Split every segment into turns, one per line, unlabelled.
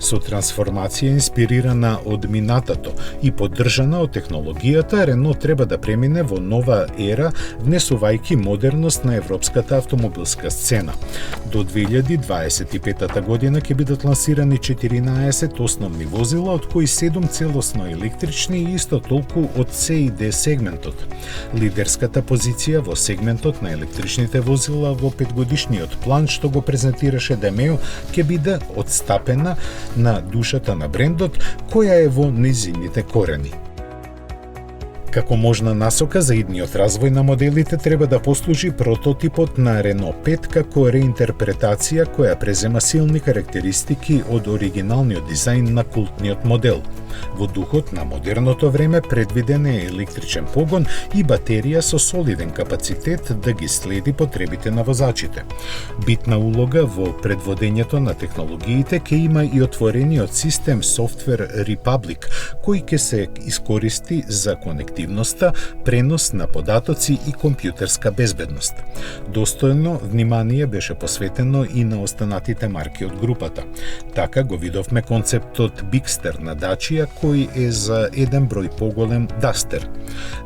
Со трансформација инспирирана од минатото и поддржана од технологијата, Рено треба да премине во нова ера, внесувајќи модерност на европската автомобилска сцена. До 2025 година ќе бидат лансирани 14 основни возила, од кои 7 целосно електрични и исто толку од C и D сегментот. Лидерската позиција во сегментот на електричните возила во 5-годишниот план што го презентираше Демео ќе биде одстапена на душата на брендот, која е во незините корени. Како можна насока за идниот развој на моделите треба да послужи прототипот на Рено 5 како реинтерпретација која презема силни карактеристики од оригиналниот дизајн на култниот модел. Во духот на модерното време предвиден е електричен погон и батерија со солиден капацитет да ги следи потребите на возачите. Битна улога во предводењето на технологиите ќе има и отворениот систем Software Republic, кој ќе се искористи за конективноста, пренос на податоци и компјутерска безбедност. Достојно внимание беше посветено и на останатите марки од групата. Така го видовме концептот Bigster на Dacia, кој е за еден број поголем Duster.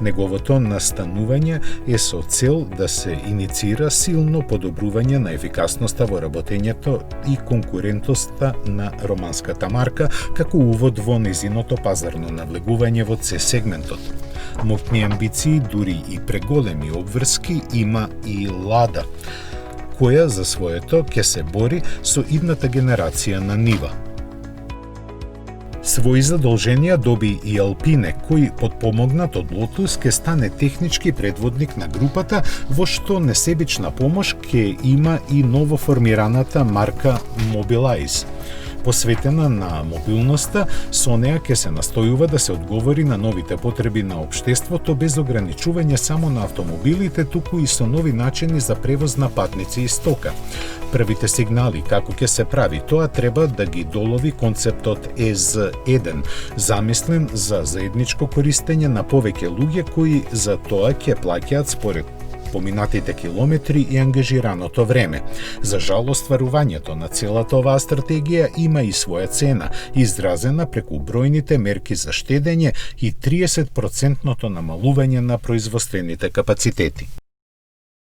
Неговото настанување е со цел да се иницира силно подобрување на ефикасноста во работењето и конкурентноста на романската марка, како увод во незиното пазарно навлегување во C сегментот. Моќни амбиции, дури и преголеми обврски има и Лада, која за своето ќе се бори со идната генерација на Нива. Свои задолженија доби и Алпине, кој подпомогнат од Lotus ќе стане технички предводник на групата, во што несебична помош ќе има и новоформираната марка Mobilize. Посветена на мобилноста, со неа ќе се настојува да се одговори на новите потреби на општеството без ограничување само на автомобилите, туку и со нови начини за превоз на патници и стока. Првите сигнали како ќе се прави тоа треба да ги долови концептот EZ1, замислен за заедничко користење на повеќе луѓе кои за тоа ќе плаќаат според поминатите километри и ангажираното време. За жал, остварувањето на целата оваа стратегија има и своја цена, изразена преку бројните мерки за штедење и 30% намалување на производствените капацитети.